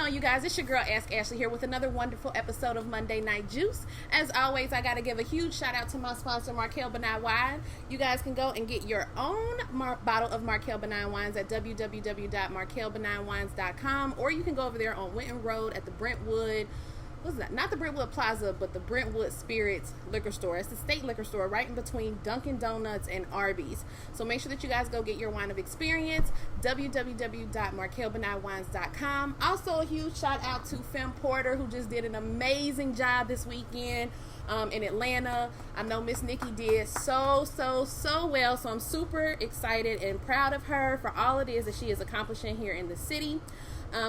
on, you guys? It's your girl, Ask Ashley, here with another wonderful episode of Monday Night Juice. As always, I got to give a huge shout out to my sponsor, Markel Benign Wine. You guys can go and get your own bottle of Markel Benign Wines at www.markelbenignwines.com, or you can go over there on Winton Road at the Brentwood. What's that? Not the Brentwood Plaza, but the Brentwood Spirits liquor store. It's the state liquor store right in between Dunkin' Donuts and Arby's. So make sure that you guys go get your wine of experience. www.markelbenignwines.com. Also, a huge shout out to Fem Porter, who just did an amazing job this weekend in Atlanta. I know Miss Nikki did so well. So I'm super excited and proud of her for all it is that she is accomplishing here in the city.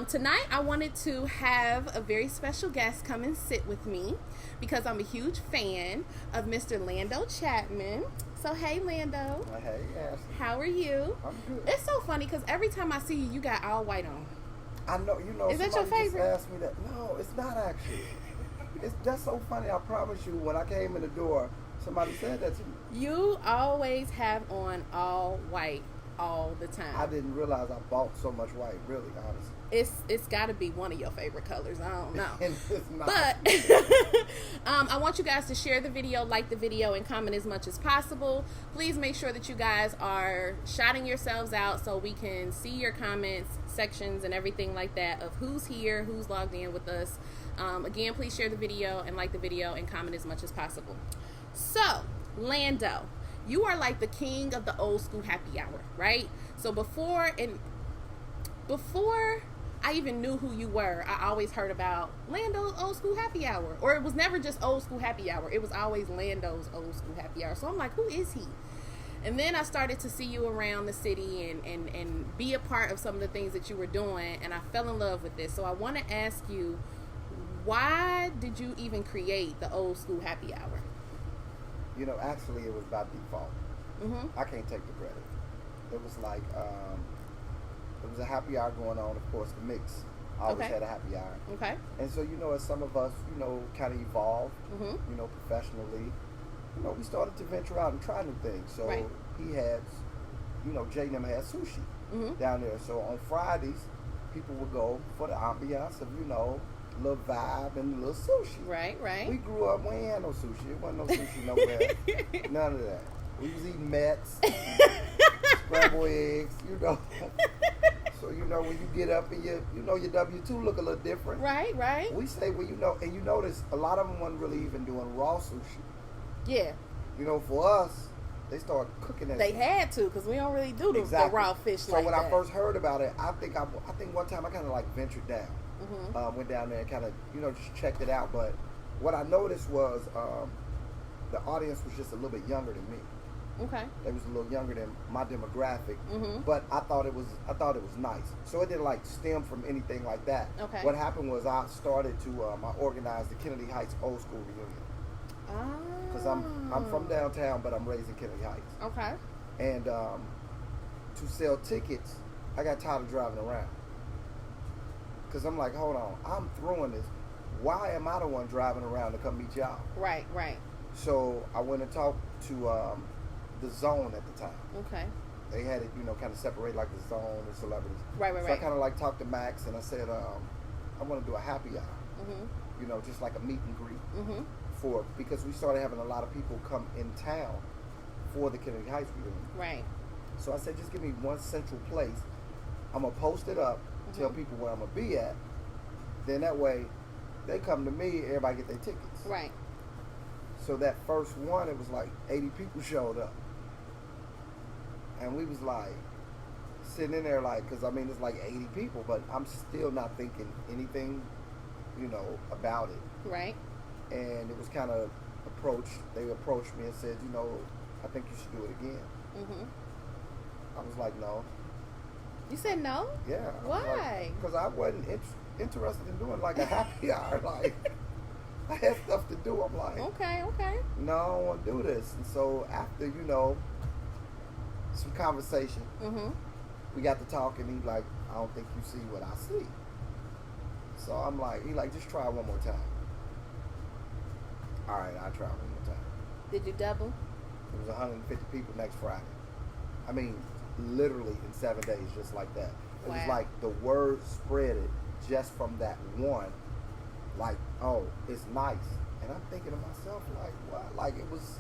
Tonight, I wanted to have a very special guest come and sit with me because I'm a huge fan of Mr. Lando Chapman. So, hey, Lando. Hey, Ashley. How are you? I'm good. It's so funny because every time I see you, you got all white on. I know, Is that your favorite? Just asked me that. No, it's not actually. That's so funny. I promise you, when I came in the door, somebody said that to me. You always have on all white all the time. I didn't realize I bought so much white, really, honestly. It's got to be one of your favorite colors. I don't know. And it's not. But I want you guys to share the video, like the video, and comment as much as possible. Please make sure that you guys are shouting yourselves out so we can see your comments, sections, and everything like that of who's here, who's logged in with us. Again, please share the video and like the video and comment as much as possible. So, Lando, you are like the king of the old school happy hour, right? So before I even knew who you were, I always heard about Lando's old school happy hour. Or it was never just old school happy hour. It was always Lando's old school happy hour. So I'm like, who is he? And then I started to see you around the city and be a part of some of the things that you were doing. And I fell in love with this. So I want to ask you, why did you even create the old school happy hour? Actually, it was by default. Mm-hmm. I can't take the credit. It was like, it was a happy hour going on. Of course, the mix always had a happy hour. Okay. And so, as some of us, kind of evolved, Mm-hmm. Professionally, we started to venture out and try new things. So he had, Jay and them had sushi down there. So on Fridays, people would go for the ambiance of, little vibe and a little sushi. Right. We grew up, we ain't had no sushi. It wasn't no sushi nowhere. None of that. We was eating Mets, scrambled eggs, So, when you get up and your W-2 look a little different. Right. We say, and you notice a lot of them wasn't really even doing raw sushi. Yeah. For us, they started cooking that. They had to, because we don't really do the raw fish so like that. So when I first heard about it, I think one time I kind of like ventured down. Mm-hmm. Went down there and kind of, just checked it out. But what I noticed was the audience was just a little bit younger than me. Okay. They was a little younger than my demographic, Mm-hmm. but I thought it was nice. So it didn't like stem from anything like that. Okay. What happened was I started to I organized the Kennedy Heights Old School Reunion. Because I'm from downtown, but I'm raised in Kennedy Heights. Okay. And to sell tickets, I got tired of driving around. Because I'm like, hold on, I'm throwing this. Why am I the one driving around to come meet y'all? Right. So I went and talked to the Zone at the time. Okay. They had it, kind of separated like the Zone and celebrities. Right. So I kind of like talked to Max and I said, I want to do a happy hour. Mm-hmm. Just like a meet and greet. Mm-hmm. Because we started having a lot of people come in town for the Kennedy Heights reunion. Right. So I said, just give me one central place. I'm going to post it up, tell people where I'm going to be at. Then that way, they come to me, everybody get their tickets. Right. So that first one, it was like 80 people showed up. And we was like, sitting in there like, because it's like 80 people, but I'm still not thinking anything, about it. Right. And it was kind of they approached me and said, I think you should do it again. Mm-hmm. I was like, no. You said no? Yeah. Why? Because I wasn't interested in doing like a happy hour. Like, I had stuff to do. I'm like, okay. No, I don't want to do this. And so after, some conversation, we got to talking. He's like, I don't think you see what I see. So I'm like, just try one more time. All right, I'll try one more time. Did you double? It was 150 people next Friday. Literally in 7 days, just like that. It was like the word spread it just from that one, like, oh, it's nice. And I'm thinking to myself, like, what? Like, it was,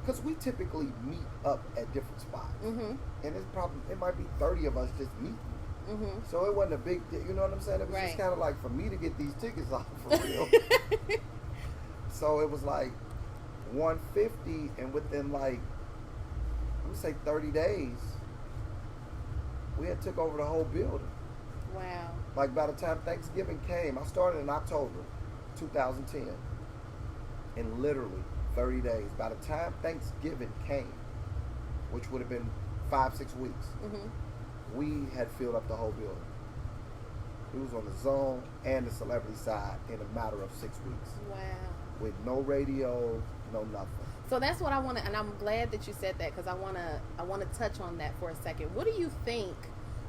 because we typically meet up at different spots. And it might be 30 of us just meeting. So it wasn't a big deal, you know what I'm saying? It was just kind of like for me to get these tickets off for real. So it was like 150, and within like, I would say 30 days, we had took over the whole building. Wow. Like by the time Thanksgiving came, I started in October 2010. In literally 30 days, by the time Thanksgiving came, which would have been 5-6 weeks, we had filled up the whole building. It was on the zone and the celebrity side in a matter of 6 weeks. Wow. With no radio, no nothing. So that's what I want to, and I'm glad that you said that, because I want to touch on that for a second. What do you think,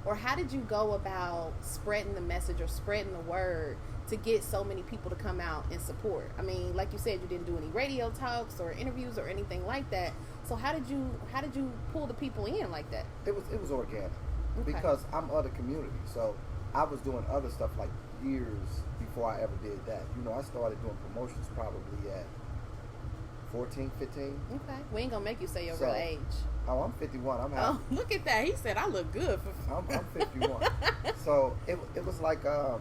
or how did you go about spreading the message or spreading the word to get so many people to come out and support? I mean, like you said, you didn't do any radio talks or interviews or anything like that. So how did you pull the people in like that? It was organic, because I'm of the community. So I was doing other stuff like years before I ever did that. You know, I started doing promotions probably at 14, 15. Okay. We ain't gonna make you say your real age. Oh, I'm 51. I'm happy. Oh, look at that. He said I look good. I'm 51. So it was like I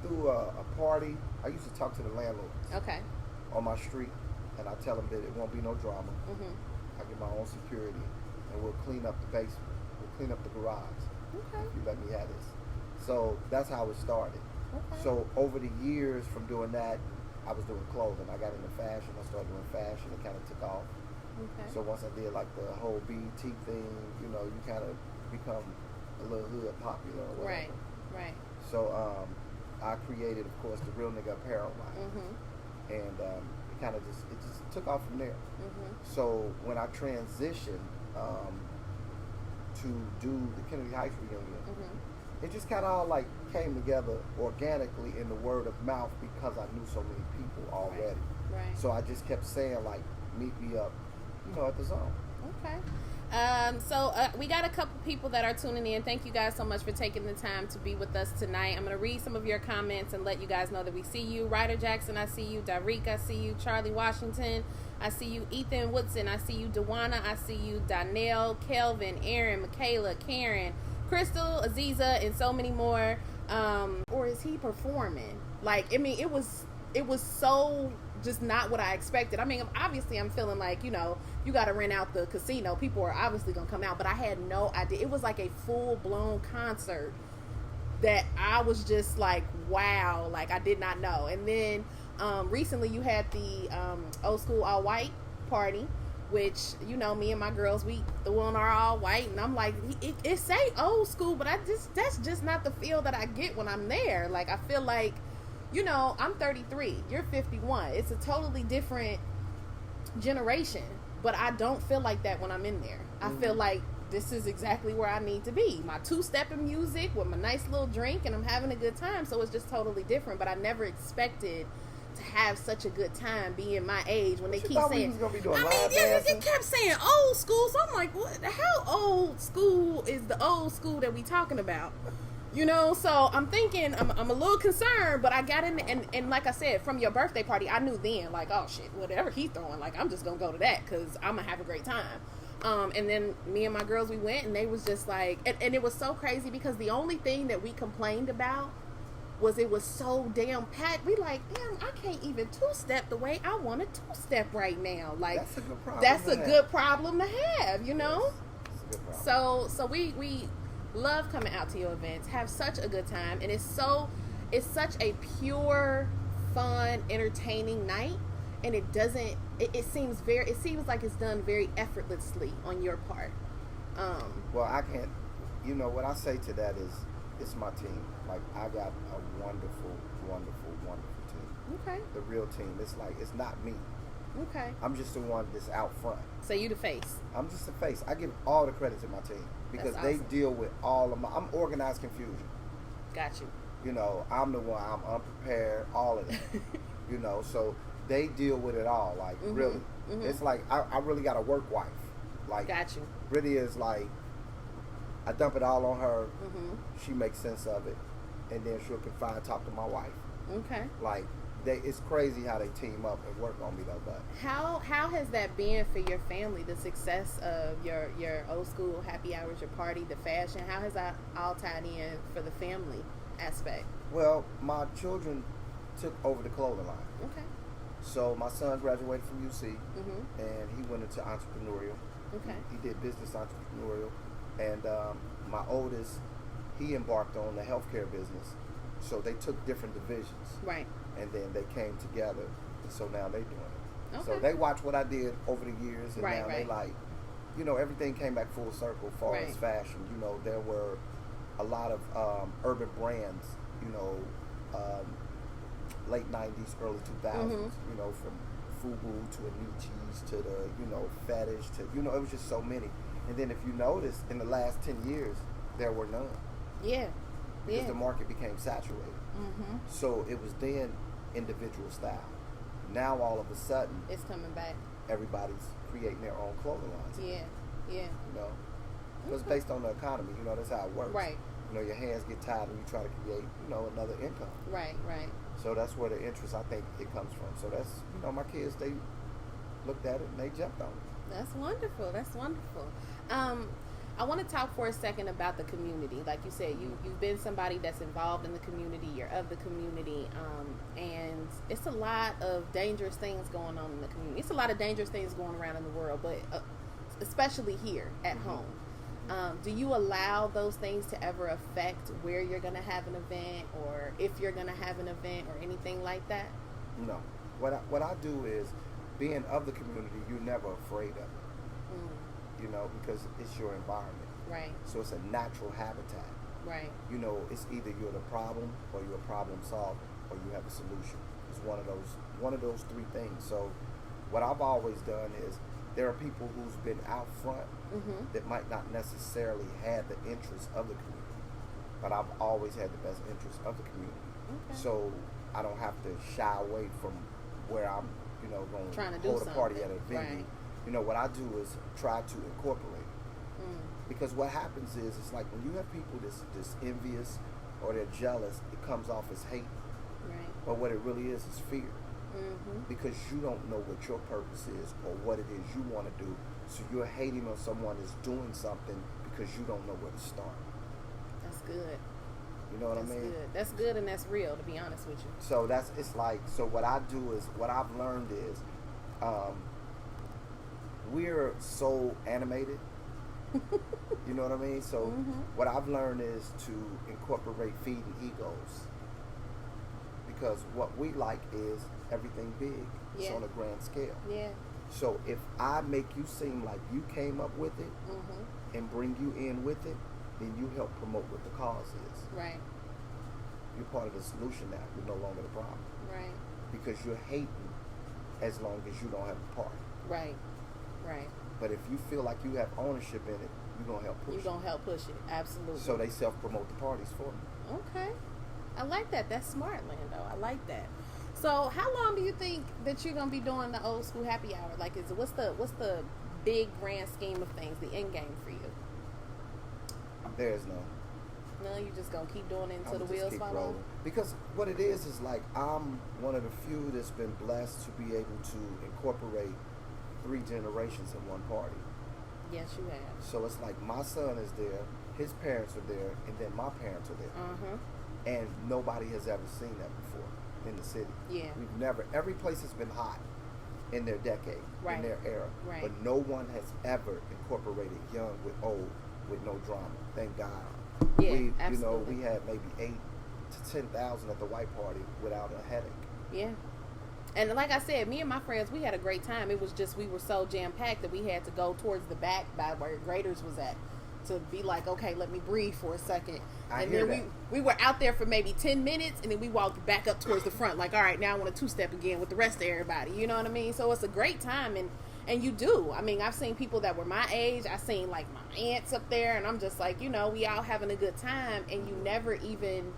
threw a party. I used to talk to the landlords. Okay. On my street, and I tell them that it won't be no drama. I get my own security, and we'll clean up the basement. We'll clean up the garage. Okay. If you let me have this. So that's how it started. Okay. So over the years from doing that, I was doing clothing. I got into fashion. I started doing fashion. It kind of took off. Okay. So once I did like the whole BET thing, you know, you kind of become a little hood popular or whatever. Right. So I created, of course, the Real Nigga Apparel line. And it kind of just took off from there. So when I transitioned to do the Kennedy Heights reunion, it just kind of all like came together organically in the word of mouth, because I knew so many people already. Right. So I just kept saying, like, meet me up, you know, at the zone. Okay. So we got a couple people that are tuning in. Thank you guys so much for taking the time to be with us tonight. I'm going to read some of your comments and let you guys know that we see you. Ryder Jackson, I see you. Darik, I see you. Charlie Washington, I see you. Ethan Woodson, I see you. Dewana, I see you. Donnell, Kelvin, Aaron, Michaela, Karen, Crystal, Aziza, and so many more. Or is he performing? Like, I mean, it was so just not what I expected. I mean, obviously I'm feeling like, you know, you got to rent out the casino. People are obviously going to come out, but I had no idea. It was like a full-blown concert that I was just like, wow, like I did not know. And then recently you had the old school all white party, which, you know, me and my girls, we threw on our all white, and I'm like, it say old school, but that's just not the feel that I get when I'm there. Like, I feel like, you know, I'm 33, you're 51. It's a totally different generation, but I don't feel like that when I'm in there. I feel like this is exactly where I need to be. My two-stepping music with my nice little drink, and I'm having a good time, so it's just totally different. But I never expected to have such a good time being my age when they keep saying, they kept saying old school, so I'm like, what? How old school is the old school that we talking about? You know, so I'm thinking, I'm a little concerned, but I got in, and like I said, from your birthday party, I knew then, like, oh shit, whatever he's throwing, like, I'm just gonna go to that, because I'm gonna have a great time. And then me and my girls, we went, and they was just like, and it was so crazy, because the only thing that we complained about was it was so damn packed. We like, damn, I can't even two-step the way I want to two-step right now. Like, that's a good problem. That's a good problem to have, you know? Yes, that's a good problem. So we love coming out to your events, have such a good time, and it's such a pure, fun, entertaining night, and it seems like it's done very effortlessly on your part. Well, I can't, you know, what I say to that is, it's my team. Like, I got a wonderful, wonderful, wonderful team. Okay. The real team. It's like, it's not me. Okay. I'm just the one that's out front. So you the face. I'm just the face. I give all the credit to my team, because That's they awesome. deal with all of I'm organized confusion. Got you. You know, I'm the one, I'm unprepared, all of that. You know, so they deal with it all. Like, really. It's like, I really got a work wife. Like, Got you. really is like, I dump it all on her. She makes sense of it. and then she'll confide, talk to my wife. Okay. Like, it's crazy how they team up and work on me though. But how has that been for your family? The success of your old school happy hours, your party, the fashion. How has that all tied in for the family aspect? Well, my children took over the clothing line. Okay. So my son graduated from UC, Mm-hmm. and he went into entrepreneurial. Okay. He did business entrepreneurial, and my oldest, he embarked on the healthcare business. So they took different divisions. Right. And then they came together, and so now they're doing it. Okay. So they watch what I did over the years, and Right, now right. they like, everything came back full circle as far as fashion. There were a lot of urban brands, late 90s, early 2000s, Mm-hmm. from Fubu to Anichi's to the, Fetish to, it was just so many. And then if you notice, in the last 10 years, there were none. Yeah. Because the market became saturated. Mm-hmm. So it was then individual style. Now all of a sudden, It's coming back. everybody's creating their own clothing lines. Yeah. It's based on the economy. That's how it works. Right. Your hands get tired and you try to create, another income. Right. So that's where the interest, I think, it comes from. So that's, my kids, they looked at it and they jumped on it. That's wonderful. I want to talk for a second about the community. Like you said, you've been somebody that's involved in the community. You're of the community, and it's a lot of dangerous things going on in the community. It's a lot of dangerous things going around in the world, but especially here at home. Do you allow those things to ever affect where you're going to have an event, or if you're going to have an event, or anything like that? No. What I do is, being of the community, you're never afraid of it. Because it's your environment. Right. So it's a natural habitat. Right. It's either you're the problem or you're a problem solver or you have a solution. It's one of those three things. So what I've always done is, there are people who's been out front that might not necessarily have the interest of the community, but I've always had the best interest of the community. Okay. So I don't have to shy away from where I'm, going to hold a party at a venue. Right. What I do is try to incorporate it. Because what happens is, it's like when you have people that's envious or they're jealous, it comes off as hate. Right. But what it really is fear. Because you don't know what your purpose is or what it is you want to do. So you're hating on someone that's doing something because you don't know where to start. That's good. You know what I mean? Good. That's good, and that's real, to be honest with you. So so what I do is, what I've learned is, we're so animated. You know what I mean? So what I've learned is to incorporate feeding egos. Because what we like is everything big. It's on a grand scale. Yeah. So if I make you seem like you came up with it and bring you in with it, then you help promote what the cause is. Right. You're part of the solution now. You're no longer the problem. Right. Because you're hating as long as you don't have a part. Right. But if you feel like you have ownership in it, you're going to help push it. You're going to help push it. Absolutely. So they self-promote the parties for me. Okay. I like that. That's smart, Lando. I like that. So how long do you think that you're going to be doing the old school happy hour? Like, what's the big grand scheme of things, the end game for you? There's no. No, you just going to keep doing it until the wheels fall off? Because what it is like, I'm one of the few that's been blessed to be able to incorporate 3 generations in one party. Yes, you have. So it's like my son is there, his parents are there, and then my parents are there. And nobody has ever seen that before in the city. Yeah. We've never, every place has been hot in their decade, in their era. Right. But no one has ever incorporated young with old with no drama. Thank God. Yeah, absolutely. We had maybe 8 to 10,000 at the white party without a headache. Yeah. And like I said, me and my friends, we had a great time. It was just we were so jam-packed that we had to go towards the back by where Graders was at to be like, okay, let me breathe for a second. And then we were out there for maybe 10 minutes, and then we walked back up towards the front like, all right, now I want to two-step again with the rest of everybody. You know what I mean? So it's a great time, and you do. I mean, I've seen people that were my age. I've seen, like, my aunts up there, and I'm just like, we all having a good time, and you never even...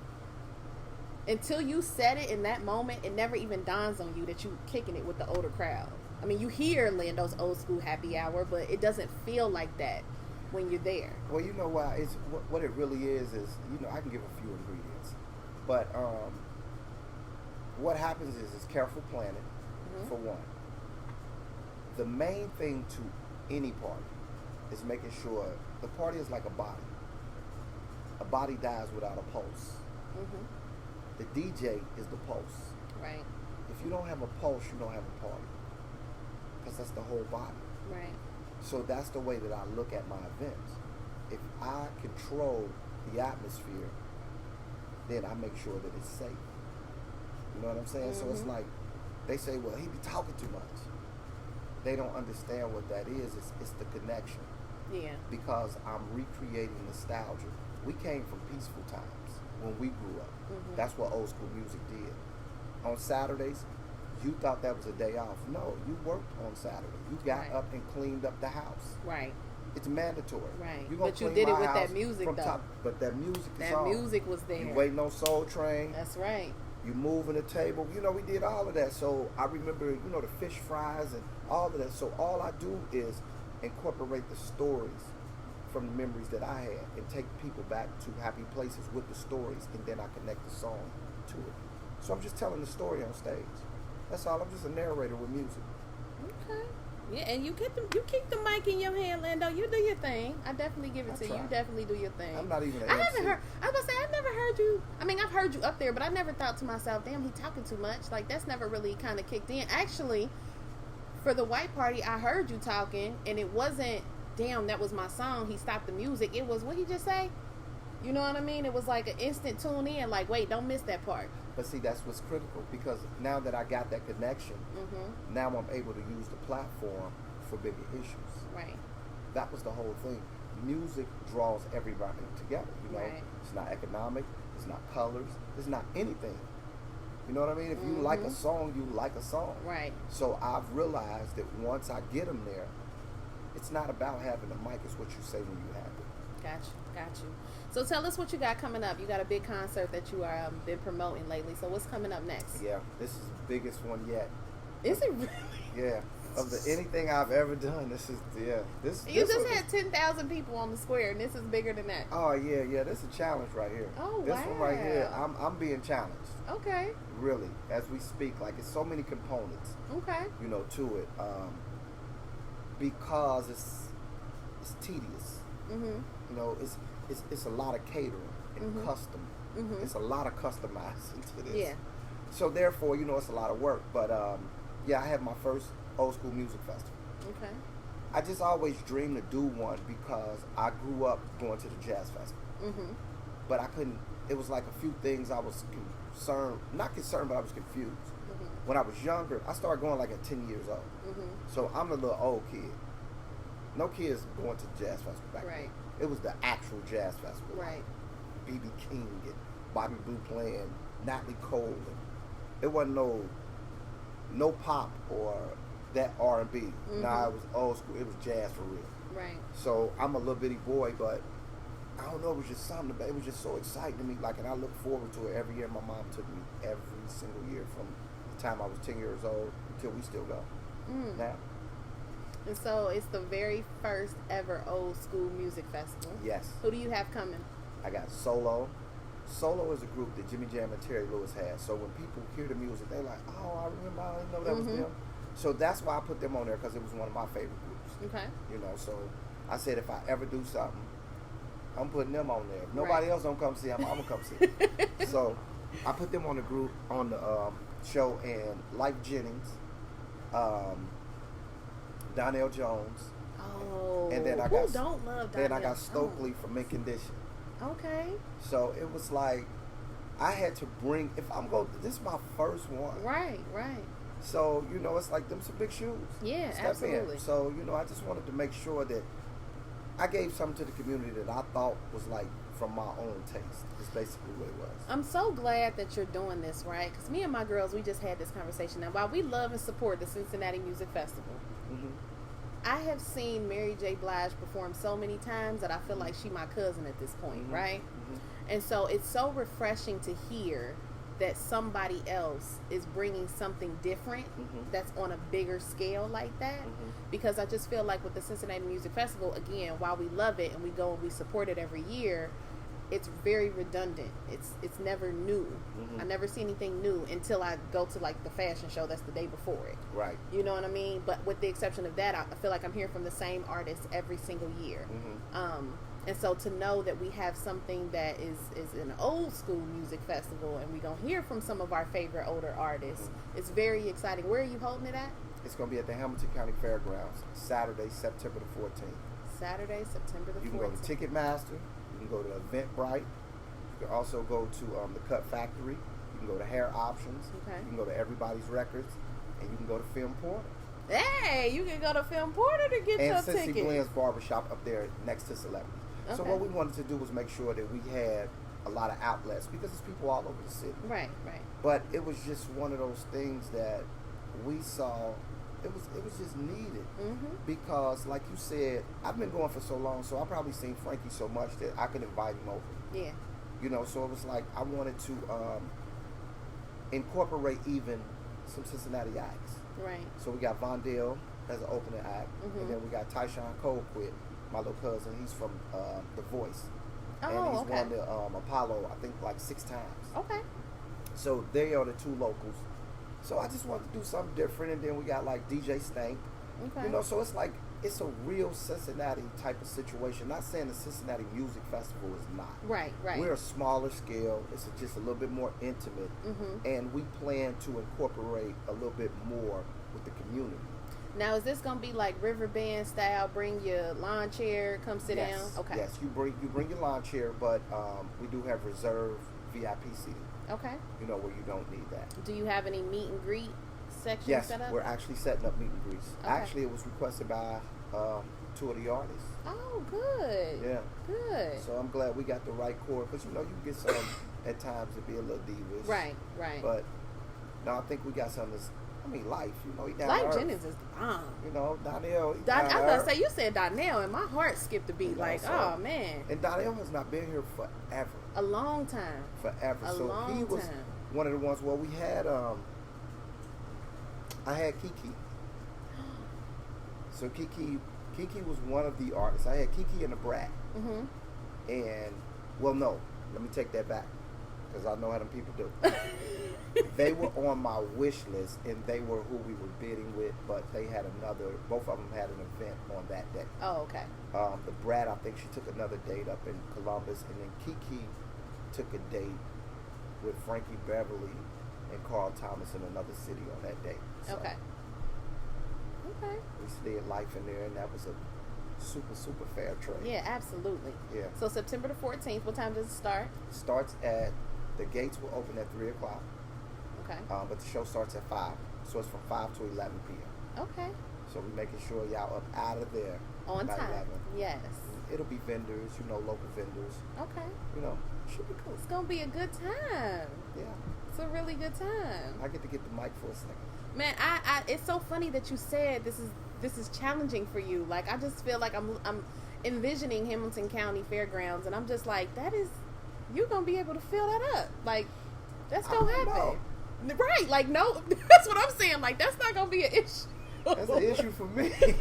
Until you said it in that moment, it never even dawns on you that you kicking it with the older crowd. I mean, you hear Lando's old school happy hour, but it doesn't feel like that when you're there. Well, you know why? It's what it really is, I can give a few ingredients. But what happens is careful planning, Mm-hmm. for one. The main thing to any party is making sure the party is like a body. A body dies without a pulse. Mm-hmm. The DJ is the pulse. Right. If you don't have a pulse, you don't have a party. Because that's the whole body. Right. So that's the way that I look at my events. If I control the atmosphere, then I make sure that it's safe. You know what I'm saying? So it's Mm-hmm. like, they say, well, he be talking too much. They don't understand what that is. It's the connection. Yeah. Because I'm recreating nostalgia. We came from peaceful times when we grew up. Mm-hmm. That's what old school music did. On Saturdays, you thought that was a day off. No, you worked on Saturday. You got Right. up and cleaned up the house. Right. It's mandatory. Right. You gonna But you clean did it my with that house music, from though. top, but that music is That on. music was there. You waiting on Soul Train. That's right. You moving the table. You know, we did all of that. So I remember, the fish fries and all of that. So all I do is incorporate the stories from the memories that I had and take people back to happy places with the stories, and then I connect the song to it. So I'm just telling the story on stage. That's all. I'm just a narrator with music. Okay. Yeah, and you keep the mic in your hand, Lando. You do your thing. I definitely give it I to you. try. You definitely do your thing. I'm not even an I MC. haven't heard. I was gonna say I've never heard you. I mean, I've heard you up there, but I never thought to myself, "Damn, he talking too much." Like that's never really kind of kicked in. Actually, for the white party, I heard you talking, and it wasn't. Damn, that was my song. He stopped the music. It was what he just say. You know what I mean? It was like an instant tune in. Like, wait, don't miss that part. But see, that's what's critical, because now that I got that connection, Mm-hmm. now I'm able to use the platform for bigger issues. Right. That was the whole thing. Music draws everybody together. Right. It's not economic. It's not colors. It's not anything. You know what I mean? If you like a song, you like a song. Right. So I've realized that once I get them there, it's not about having a mic. It's what you say when you have it. Got you. So tell us what you got coming up. You got a big concert that you are been promoting lately. So what's coming up next? Yeah, this is the biggest one yet. Is it really? Yeah, of anything I've ever done, this is this. You this just one- had 10,000 people on the square, and this is bigger than that. Oh yeah. This is a challenge right here. Oh, this one right here, wow. I'm being challenged. Okay. Really, as we speak, like it's so many components, Okay. to it, because it's tedious. Mhm. It's a lot of catering and custom. Mhm. It's a lot of customizing to this. Yeah. So therefore, it's a lot of work. But yeah, I had my first old school music festival. Okay. I just always dreamed to do one because I grew up going to the jazz festival. Mhm. But I couldn't. It was like a few things I was not concerned, but I was confused. Mhm. When I was younger, I started going like at 10 years old. Mhm. So I'm a little old kid. No kids going to the jazz festival back Right. then. It was the actual jazz festival. Right. B.B. King and Bobby Blue playing, Natalie Cole. And it wasn't no pop or that R&B. Mhm. Nah, it was old school. It was jazz for real. Right. So I'm a little bitty boy, but I don't know. It was just something about it. Was just so exciting to me. Like, and I look forward to it every year. My mom took me every single year from the time I was 10 years old until we still go now. And so it's the very first ever old school music festival. Yes, Who do you have coming? I got Solo. Solo is a group that Jimmy Jam and Terry Lewis had. So when people hear the music, they're like, "Oh, I remember. I didn't know that was them." So that's why I put them on there, because it was one of my favorite groups. Okay. So I said if I ever do something, I'm putting them on there. If nobody else don't come see them, I'm gonna come see them. So I put them on the group on the show, and Life Jennings, Donnell Jones, Oh. and then I who got don't love then I Donnell got Stokely from Mint Condition. Okay. So it was like I had to bring, if I'm going, this is my first one. Right. So it's like them some big shoes. Yeah, Step absolutely. In. So I just wanted to make sure that I gave something to the community that I thought was like from my own taste. Is basically what it was. I'm so glad that you're doing this, right? Because me and my girls, we just had this conversation. Now, while we love and support the Cincinnati Music Festival, Mm-hmm. I have seen Mary J. Blige perform so many times that I feel like she my cousin at this point, Mhm. right? Mm-hmm. And so it's so refreshing to hear that somebody else is bringing something different Mhm. that's on a bigger scale like that. Mhm. Because I just feel like with the Cincinnati Music Festival, again, while we love it and we go and we support it every year, it's very redundant. It's never new. I never see anything new until I go to like the fashion show that's the day before it. Right. You know what I mean? But with the exception of that, I feel like I'm hearing from the same artists every single year. And so to know that we have something that is an old school music festival, and we're going to hear from some of our favorite older artists, it's very exciting. Where are you holding it at? It's going to be at the Hamilton County Fairgrounds, Saturday, September the 14th. Saturday, September the 14th. You can go to Ticketmaster. You can go to Eventbrite. You can also go to the Cut Factory. You can go to Hair Options. Okay. You can go to Everybody's Records. And you can go to Film Porter. Hey, you can go to Film Porter to get your tickets. And Cincy Blend's Barbershop up there next to Celebrities. Okay. So what we wanted to do was make sure that we had a lot of outlets because there's people all over the city. Right. But it was just one of those things that we saw. It was just needed because, like you said, I've been going for so long, so I probably seen Frankie so much that I could invite him over. Yeah. You know, so it was like I wanted to incorporate even some Cincinnati acts. Right. So we got Vondell as an opening act, and then we got Tyshawn Colquitt, my little cousin. He's from The Voice. Oh, and he's okay. won the Apollo, I think, like 6 times. Okay. So they are the 2 locals. So I just wanted to do something different, and then we got like DJ Stank. Okay. You know, so it's like it's a real Cincinnati type of situation. Not saying the Cincinnati Music Festival is not. Right. We're a smaller scale. It's just a little bit more intimate, and we plan to incorporate a little bit more with the community. Now, is this gonna be like river band style? Bring your lawn chair, come sit down. Okay. Yes, you bring your lawn chair, but we do have reserved VIP seating. Okay. You know, where you don't need that. Do you have any meet and greet sections yes, set up? we're actually setting up meet and greets. Okay. Actually, it was requested by 2 of the artists. Oh, good. Yeah. Good. So I'm glad we got the right chord because, you know, you can get some at times to be a little divish. Right. But no, I think we got something that's, I mean, Life, you know, he down Life to earth. Jennings is the bomb. You know, Donnell, he I down was to going to earth. say, you said Donnell, and my heart skipped a beat. You know, like, so- oh, man. And Donnell has not been here forever. A long time. Forever. A So long he was time. one of the ones, well, we had, I had Kiki. So Kiki was one of the artists. I had Kiki and the Brat. And, well, no, let me take that back because I know how them people do. They were on my wish list, and they were who we were bidding with, but they had both of them had an event on that day. Oh, okay. The Brat, I think she took another date up in Columbus, and then Kiki took a date with Frankie Beverly and Carl Thomas in another city on that day. So Okay. we stayed Life in there, and that was a super, super fair trade. Yeah, absolutely. Yeah. So September the 14th, what time does it start? Starts at, the gates will open at 3 o'clock. Okay. But the show starts at 5. So it's from 5 to 11 p.m. Okay. So we're making sure y'all up out of there On by time. 11. Yes. It'll be vendors, you know, local vendors. Okay. You know, should be cool. It's going to be a good time. Yeah. It's a really good time. I get to get the mic for a second. Man, I it's so funny that you said this is challenging for you. Like, I just feel like I'm envisioning Hamilton County Fairgrounds, and I'm just like, you're going to be able to fill that up. Like, that's going to happen. know. Right. Like, no, that's what I'm saying. Like, that's not going to be an issue. That's an issue for me. He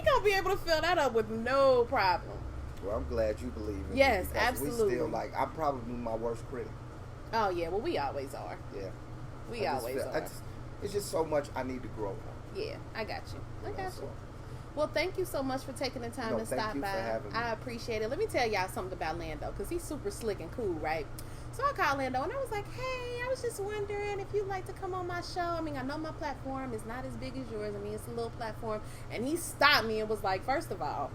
going to be able to fill that up with no problem. Well, I'm glad you believe in Yes, me because absolutely. We still, like, I'm probably my worst critic. Oh, yeah. Well, we always are. Yeah. We always are. It's just so much I need to grow on. Yeah, I got you. I You know, got so- you. Well, thank you so much for taking the time No, to thank stop you by. for having me. I appreciate it. Let me tell y'all something about Lando, because he's super slick and cool, right? So I called Lando, and I was like, hey, I was just wondering if you'd like to come on my show. I mean, I know my platform is not as big as yours. I mean, it's a little platform. And he stopped me and was like, first of all,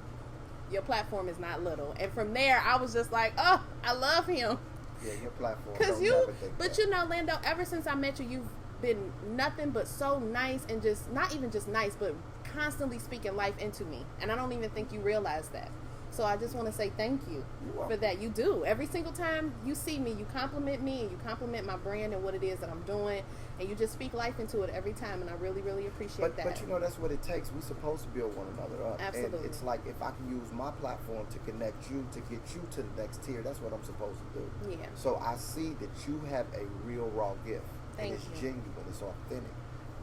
your platform is not little. And from there, I was just like, oh, I love him. Yeah, your platform. Because don't never think but that. you know, Lando, ever since I met you, you've been nothing but so nice and just, not even just nice, but constantly speaking life into me. And I don't even think you realize that. So I just want to say thank you for that. You do. Every single time you see me, you compliment me and you compliment my brand and what it is that I'm doing. And you just speak life into it every time. And I really, really appreciate that. But you know, that's what it takes. We're supposed to build one another up. Absolutely. And it's like if I can use my platform to connect you, to get you to the next tier, that's what I'm supposed to do. Yeah. So I see that you have a real raw gift. Thank and it's you. genuine. It's authentic.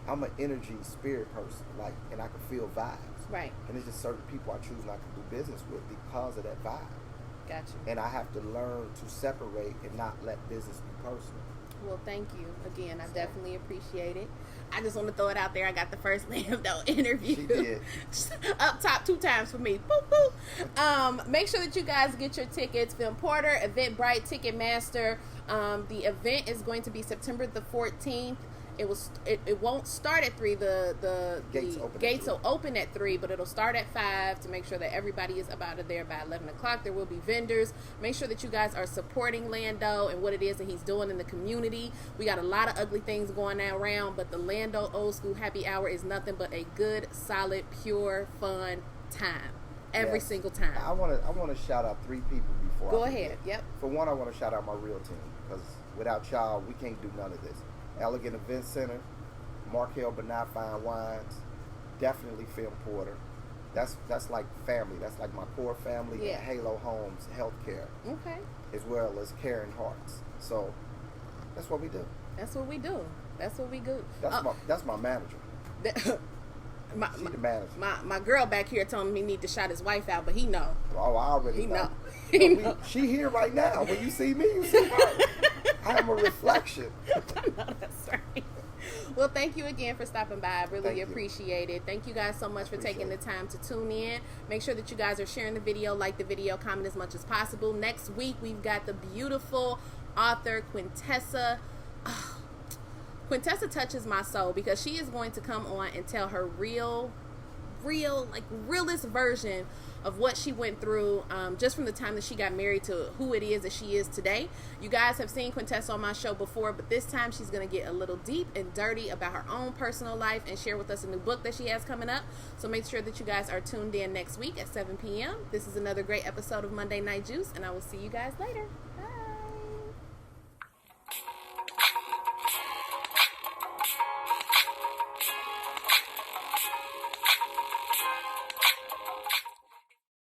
I'm an energy spirit person, like, and I can feel vibes. Right. And it's just certain people I choose not to do business with because of that vibe. Got you. And I have to learn to separate and not let business be personal. Well, thank you again. I definitely appreciate it. I just want to throw it out there. I got the first Lando interview. She did. Up top 2 times for me. Boop, boop. Make sure that you guys get your tickets. Film Porter, Eventbrite, Ticketmaster. The event is going to be September the 14th. It won't start at 3. The gates will open at 3, but it'll start at 5 to make sure that everybody is up out of there by 11 o'clock. There will be vendors. Make sure that you guys are supporting Lando and what it is that he's doing in the community. We got a lot of ugly things going around, but the Lando Old School Happy Hour is nothing but a good, solid, pure, fun time. Every single time. I want to shout out 3 people before Go ahead. Yep. For one, I want to shout out my real team, because without y'all, we can't do none of this. Elegant Event Center, Markel Benai Fine Wines, definitely Film Porter. That's like family. That's like my core family. Yeah. And Halo Homes Healthcare. Okay. As well as Caring Hearts. So that's what we do. That's what we do. That's what we do. That's my manager. She's the manager. My girl back here telling me he need to shout his wife out, but he know. Oh, I already know. He know. She here right now. When you see me, you see her. I am a reflection. No, that's right. Well, thank you again for stopping by. I really appreciate it. Thank you guys so much for taking the time to tune in. Make sure that you guys are sharing the video, like the video, comment as much as possible. Next week, we've got the beautiful author Quintessa. Oh, Quintessa touches my soul because she is going to come on and tell her realest version of what she went through just from the time that she got married to who it is that she is today. You guys have seen Quintessa on my show before, but this time she's going to get a little deep and dirty about her own personal life and share with us a new book that she has coming up. So make sure that you guys are tuned in next week at 7 p.m. This is another great episode of Monday Night Juice, and I will see you guys later.